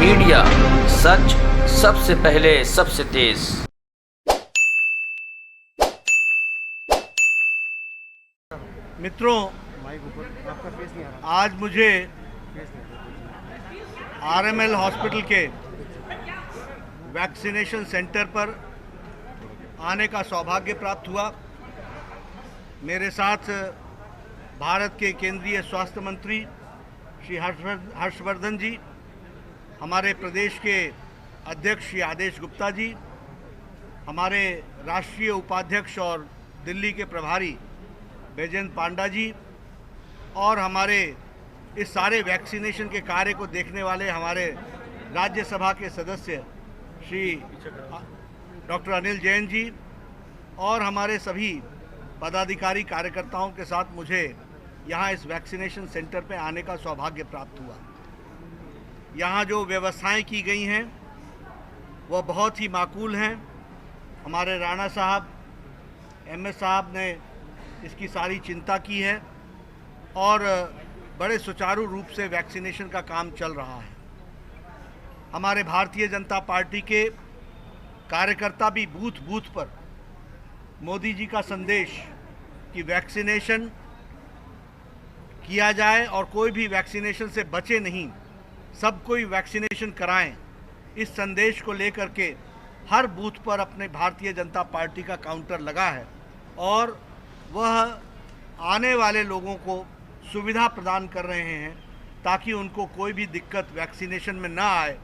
Media, सच सबसे पहले सबसे तेज। मित्रों, आज मुझे आरएमएल हॉस्पिटल के वैक्सीनेशन सेंटर पर आने का सौभाग्य प्राप्त हुआ। मेरे साथ भारत के केंद्रीय स्वास्थ्य मंत्री श्री हर्षवर्धन जी, हमारे प्रदेश के अध्यक्ष श्री आदेश गुप्ता जी, हमारे राष्ट्रीय उपाध्यक्ष और दिल्ली के प्रभारी बैजयंत पांडा जी, और हमारे इस सारे वैक्सीनेशन के कार्य को देखने वाले हमारे राज्यसभा के सदस्य श्री डॉक्टर अनिल जैन जी, और हमारे सभी पदाधिकारी कार्यकर्ताओं के साथ मुझे यहाँ इस वैक्सीनेशन सेंटर पे आने का सौभाग्य प्राप्त हुआ। यहाँ जो व्यवस्थाएं की गई हैं वह बहुत ही माकूल हैं। हमारे राणा साहब, एमएस साहब ने इसकी सारी चिंता की है और बड़े सुचारू रूप से वैक्सीनेशन का काम चल रहा है। हमारे भारतीय जनता पार्टी के कार्यकर्ता भी बूथ बूथ पर मोदी जी का संदेश कि वैक्सीनेशन किया जाए और कोई भी वैक्सीनेशन से बचे नहीं, सब कोई वैक्सीनेशन कराएं, इस संदेश को लेकर के हर बूथ पर अपने भारतीय जनता पार्टी का काउंटर लगा है और वह आने वाले लोगों को सुविधा प्रदान कर रहे हैं ताकि उनको कोई भी दिक्कत वैक्सीनेशन में ना आए,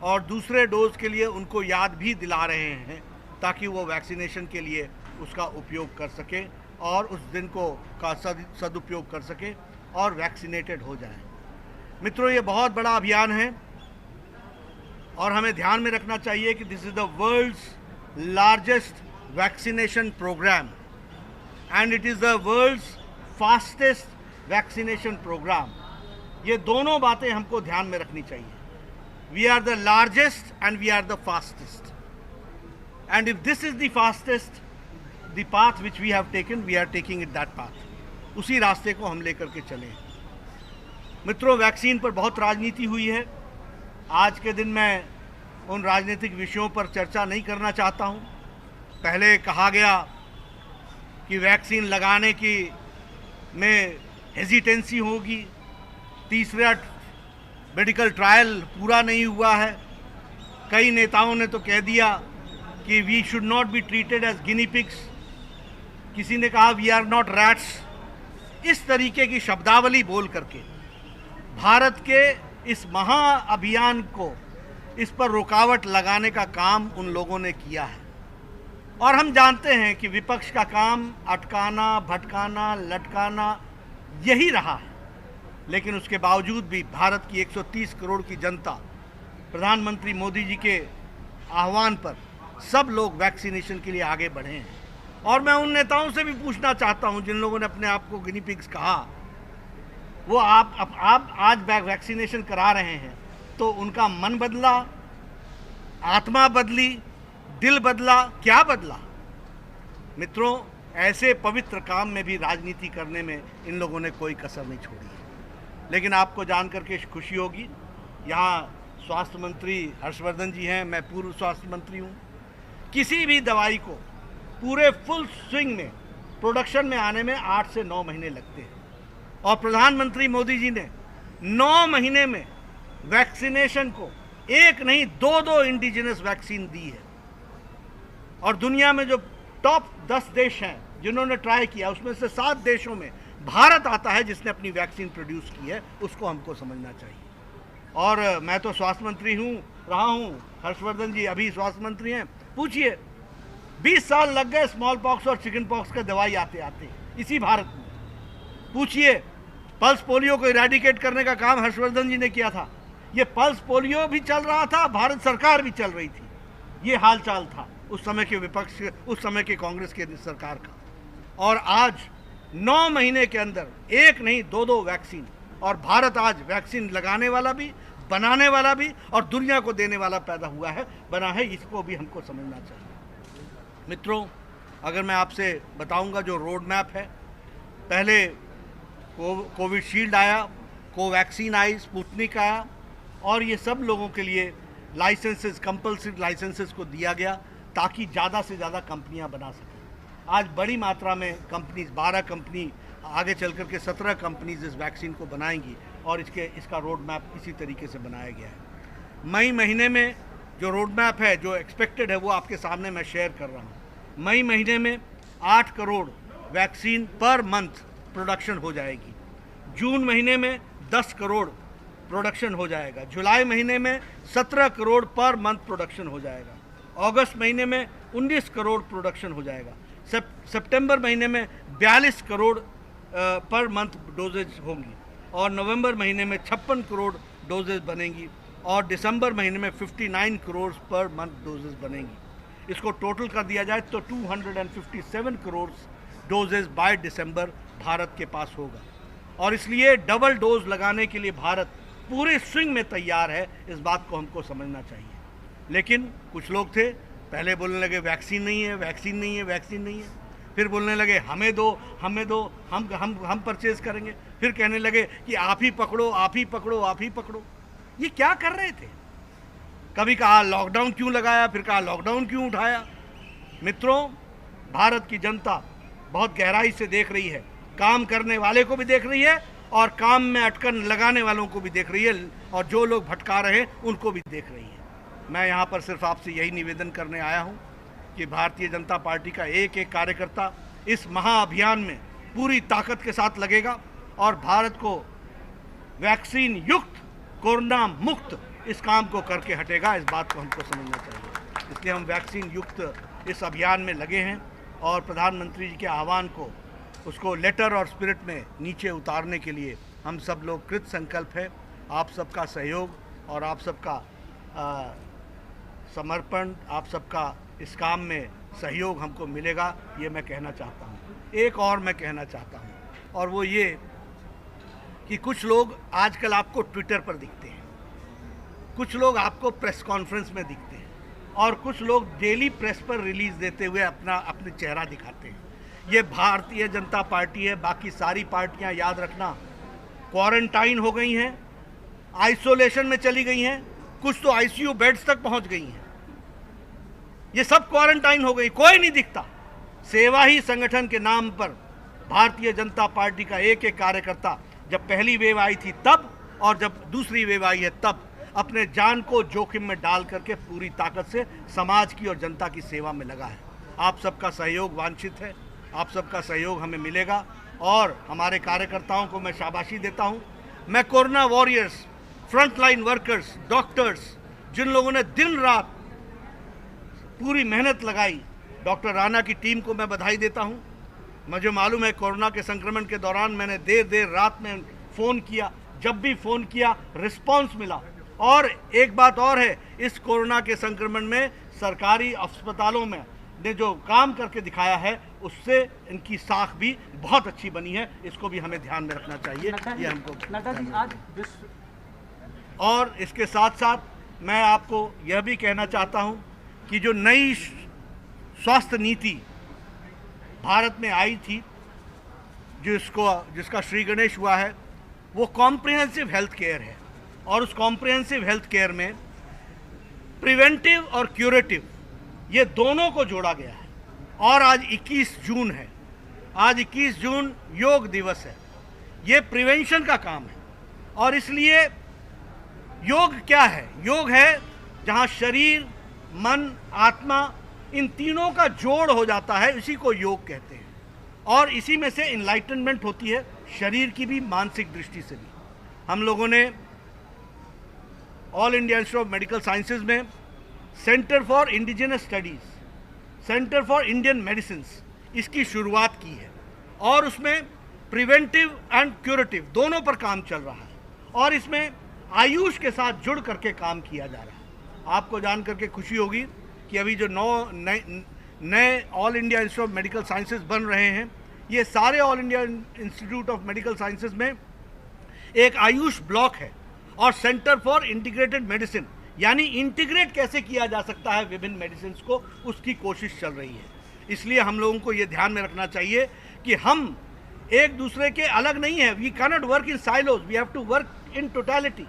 और दूसरे डोज के लिए उनको याद भी दिला रहे हैं ताकि वो वैक्सीनेशन के लिए उसका उपयोग कर सके और उस दिन को का सदुपयोग कर सके और वैक्सीनेटेड हो जाए। मित्रों, ये बहुत बड़ा अभियान है और हमें ध्यान में रखना चाहिए कि this is the world's largest vaccination programme and it is the world's fastest vaccination programme. ये दोनों बातें हमको ध्यान में रखनी चाहिए। We are the largest and we are the fastest, and if this is the fastest, the path which we have taken, we are taking it that path. उसी रास्ते को हम लेकर के चले। मित्रों, वैक्सीन पर बहुत राजनीति हुई है। आज के दिन मैं उन राजनीतिक विषयों पर चर्चा नहीं करना चाहता हूं। पहले कहा गया कि वैक्सीन लगाने की में हेजिटेंसी होगी, तीसरा मेडिकल ट्रायल पूरा नहीं हुआ है। कई नेताओं ने तो कह दिया कि we should not be treated as guinea pigs. किसी ने कहा वी आर नॉट रैट्स। इस तरीके की शब्दावली बोल करके भारत के इस महा अभियान को, इस पर रुकावट लगाने का काम उन लोगों ने किया है। और हम जानते हैं कि विपक्ष का काम अटकाना, भटकाना, लटकाना यही रहा है, लेकिन उसके बावजूद भी भारत की 130 करोड़ की जनता प्रधानमंत्री मोदी जी के आह्वान पर सब लोग वैक्सीनेशन के लिए आगे बढ़े हैं। और मैं उन नेताओं से भी पूछना चाहता हूं जिन लोगों ने अपने आप को गिनी पिग्स कहा, वो आप आज वैक्सीनेशन करा रहे हैं तो उनका मन बदला, आत्मा बदली, दिल बदला, क्या बदला? मित्रों, ऐसे पवित्र काम में भी राजनीति करने में इन लोगों ने कोई कसर नहीं छोड़ी है। लेकिन आपको जान करके खुशी होगी, यहाँ स्वास्थ्य मंत्री हर्षवर्धन जी हैं, मैं पूर्व स्वास्थ्य मंत्री हूँ। किसी भी दवाई को पूरे फुल स्विंग में प्रोडक्शन में आने में 8 से 9 महीने लगते हैं, और प्रधानमंत्री मोदी जी ने 9 महीने में वैक्सीनेशन को एक नहीं 2-2 इंडिजिनस वैक्सीन दी है। और दुनिया में जो टॉप 10 देश हैं जिन्होंने ट्राई किया, उसमें से 7 देशों में भारत आता है जिसने अपनी वैक्सीन प्रोड्यूस की है। उसको हमको समझना चाहिए। और मैं तो स्वास्थ्य मंत्री रहा हूँ, हर्षवर्धन जी अभी स्वास्थ्य मंत्री हैं। पूछिए, 20 साल लग गए स्मॉल पॉक्स और चिकन पॉक्स का दवाई आते आते इसी भारत में। पूछिए, पल्स पोलियो को इरेडिकेट करने का काम हर्षवर्धन जी ने किया था। ये पल्स पोलियो भी चल रहा था, भारत सरकार भी चल रही थी। ये हाल चाल था उस समय के विपक्ष, उस समय के कांग्रेस के सरकार का। और आज 9 महीने के अंदर एक नहीं 2-2 वैक्सीन, और भारत आज वैक्सीन लगाने वाला भी, बनाने वाला भी और दुनिया को देने वाला पैदा हुआ है, बना है। इसको भी हमको समझना चाहिए। मित्रों, अगर मैं आपसे बताऊंगा जो रोड मैप है, पहले कोविशील्ड आया, कोवैक्सीन आई, स्पुतनिक आया, और ये सब लोगों के लिए लाइसेंसेस, कंपल्सरी लाइसेंसेस को दिया गया ताकि ज़्यादा से ज़्यादा कंपनियां बना सकें। आज बड़ी मात्रा में कंपनीज, 12 कंपनी, आगे चल कर के 17 कंपनीज इस वैक्सीन को बनाएंगी और इसका रोड मैप इसी तरीके से बनाया गया है। मई महीने में जो रोड मैप है, जो एक्सपेक्टेड है, वो आपके सामने मैं शेयर कर रहा हूँ। मई महीने में 8 crore vaccine per month production हो जाएगी। जून महीने में 10 करोड़ प्रोडक्शन हो जाएगा। जुलाई महीने में 17 करोड़ पर मंथ प्रोडक्शन हो जाएगा। अगस्त महीने में 19 करोड़ प्रोडक्शन हो जाएगा। सितंबर महीने में 42 करोड़ पर मंथ डोजेज होंगी और नवंबर महीने में 56 करोड़ डोजेज बनेंगी और दिसंबर महीने में 59 करोड़ पर मंथ डोजेज बनेंगी। इसको टोटल कर दिया जाए तो 257 crore doses by December Bharat के पास होगा और इसलिए डबल डोज लगाने के लिए भारत पूरे स्विंग में तैयार है। इस बात को हमको समझना चाहिए। लेकिन कुछ लोग थे, पहले बोलने लगे वैक्सीन नहीं है, वैक्सीन नहीं है, वैक्सीन नहीं है, फिर बोलने लगे हमें दो, हमें दो, हम परचेज करेंगे, फिर कहने लगे कि आप ही पकड़ो, आप ही पकड़ो, आप ही पकड़ो। ये क्या कर रहे थे? कभी कहा लॉकडाउन क्यों लगाया, फिर कहा लॉकडाउन क्यों उठाया। मित्रों, भारत की जनता बहुत गहराई से देख रही है, काम करने वाले को भी देख रही है और काम में अटकन लगाने वालों को भी देख रही है और जो लोग भटका रहे हैं उनको भी देख रही है। मैं यहाँ पर सिर्फ आपसे यही निवेदन करने आया हूँ कि भारतीय जनता पार्टी का एक एक कार्यकर्ता इस महाअभियान में पूरी ताकत के साथ लगेगा और भारत को वैक्सीन युक्त, कोरोना मुक्त इस काम को करके हटेगा। इस बात को हमको समझना चाहिए। इसलिए हम वैक्सीन युक्त इस अभियान में लगे हैं और प्रधानमंत्री जी के आह्वान को, उसको लेटर और स्पिरिट में नीचे उतारने के लिए हम सब लोग कृत संकल्प है। आप सबका सहयोग और आप सबका समर्पण, आप सबका इस काम में सहयोग हमको मिलेगा, ये मैं कहना चाहता हूँ। एक और मैं कहना चाहता हूँ और वो ये कि कुछ लोग आजकल आपको ट्विटर पर दिखते हैं, कुछ लोग आपको प्रेस कॉन्फ्रेंस में दिखते हैं और कुछ लोग डेली प्रेस पर रिलीज देते हुए अपने चेहरा दिखाते हैं। ये भारतीय जनता पार्टी है। बाकी सारी पार्टियां याद रखना क्वारंटाइन हो गई हैं, आइसोलेशन में चली गई हैं, कुछ तो आईसीयू बेड्स तक पहुंच गई हैं। ये सब क्वारंटाइन हो गई, कोई नहीं दिखता। सेवा ही संगठन के नाम पर भारतीय जनता पार्टी का एक एक कार्यकर्ता जब पहली वेव आई थी तब और जब दूसरी वेव आई है तब अपने जान को जोखिम में डाल करके पूरी ताकत से समाज की और जनता की सेवा में लगा है। आप सबका सहयोग वांछित है, आप सबका सहयोग हमें मिलेगा और हमारे कार्यकर्ताओं को मैं शाबाशी देता हूं। मैं corona warriors, frontline workers, doctors, जिन लोगों ने दिन रात पूरी मेहनत लगाई, डॉक्टर राणा की टीम को मैं बधाई देता हूं। मुझे मालूम है कोरोना के संक्रमण के दौरान मैंने देर रात में फ़ोन किया, जब भी फ़ोन किया रिस्पांस मिला। और एक बात और है, इस कोरोना के संक्रमण में सरकारी अस्पतालों में ने जो काम करके दिखाया है उससे इनकी साख भी बहुत अच्छी बनी है। इसको भी हमें ध्यान में रखना चाहिए। ये हमको आज और इसके साथ साथ मैं आपको यह भी कहना चाहता हूं कि जो नई स्वास्थ्य नीति भारत में आई थी, जिसका श्री गणेश हुआ है, वो कॉम्प्रिहेंसिव हेल्थ केयर है और उस कॉम्प्रिहेंसिव हेल्थ केयर में प्रिवेंटिव और क्यूरेटिव ये दोनों को जोड़ा गया है। और आज 21 जून है, आज 21 जून योग दिवस है। ये प्रिवेंशन का काम है और इसलिए योग क्या है? योग है जहाँ शरीर, मन, आत्मा, इन तीनों का जोड़ हो जाता है, इसी को योग कहते हैं। और इसी में से इनलाइटनमेंट होती है, शरीर की भी, मानसिक दृष्टि से भी। हम लोगों ने All India Institute of Medical Sciences में centre for indigenous studies, centre for Indian medicine, इसकी शुरुआत की है और उसमें प्रिवेंटिव एंड क्यूरेटिव दोनों पर काम चल रहा है और इसमें आयुष के साथ जुड़ करके काम किया जा रहा है। आपको जान करके खुशी होगी कि अभी जो नए all India Institute of Medical sciences बन रहे हैं, ये सारे all India Institute of Medical Sciences में एक आयुष ब्लॉक है और सेंटर फॉर इंटीग्रेटेड मेडिसिन, यानी इंटीग्रेट कैसे किया जा सकता है विभिन्न मेडिसिन को, उसकी कोशिश चल रही है। इसलिए हम लोगों को ये ध्यान में रखना चाहिए कि हम एक दूसरे के अलग नहीं हैं। We cannot work in silos, we have to work in totality.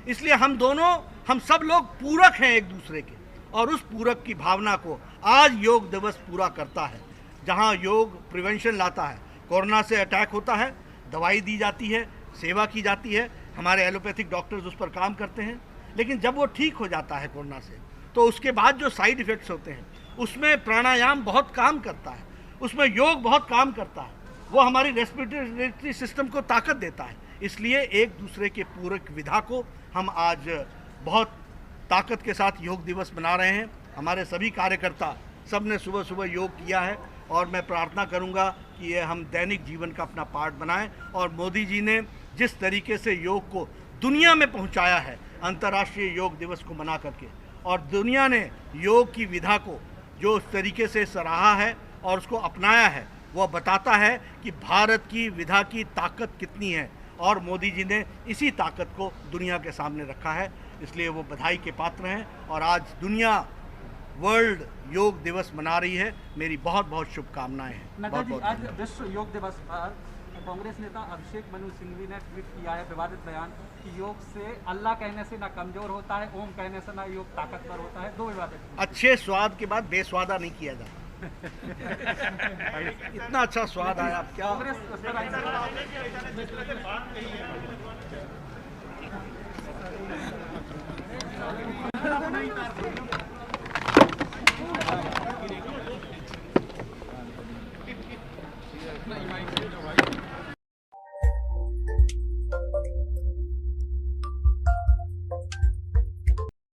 इसलिए हम सब लोग पूरक हैं एक दूसरे के, और उस पूरक की भावना को आज योग दिवस पूरा करता है। जहां योग प्रिवेंशन लाता है, कोरोना से अटैक होता है, दवाई दी जाती है, सेवा की जाती है, हमारे एलोपैथिक डॉक्टर्स उस पर काम करते हैं, लेकिन जब वो ठीक हो जाता है कोरोना से, तो उसके बाद जो साइड इफ़ेक्ट्स होते हैं उसमें प्राणायाम बहुत काम करता है, उसमें योग बहुत काम करता है, वो हमारी रेस्पिरेटरी सिस्टम को ताकत देता है। इसलिए एक दूसरे के पूरक विधा को हम आज बहुत ताकत के साथ योग दिवस मना रहे हैं। हमारे सभी कार्यकर्ता सब ने सुबह सुबह योग किया है, और मैं प्रार्थना करूंगा कि ये हम दैनिक जीवन का अपना पार्ट बनाएं। और मोदी जी ने जिस तरीके से योग को दुनिया में पहुंचाया है अंतर्राष्ट्रीय योग दिवस को मना करके, और दुनिया ने योग की विधा को जो उस तरीके से सराहा है और उसको अपनाया है, वह बताता है कि भारत की विधा की ताकत कितनी है, और मोदी जी ने इसी ताकत को दुनिया के सामने रखा है। इसलिए वो बधाई के पात्र हैं, और आज दुनिया वर्ल्ड योग दिवस मना रही है। मेरी बहुत बहुत शुभकामनाएं हैं। नड्डा जी, आज विश्व योग दिवस पर कांग्रेस नेता अभिषेक मनु सिंघवी ने ट्वीट किया है विवादित बयान कि योग से अल्लाह कहने से ना कमजोर होता है, ओम कहने से ना योग ताकतवर होता है। दो विवादित। अच्छे स्वाद के बाद बेस्वादा नहीं किया जाता। इतना अच्छा स्वाद आया, आप क्या कांग्रेस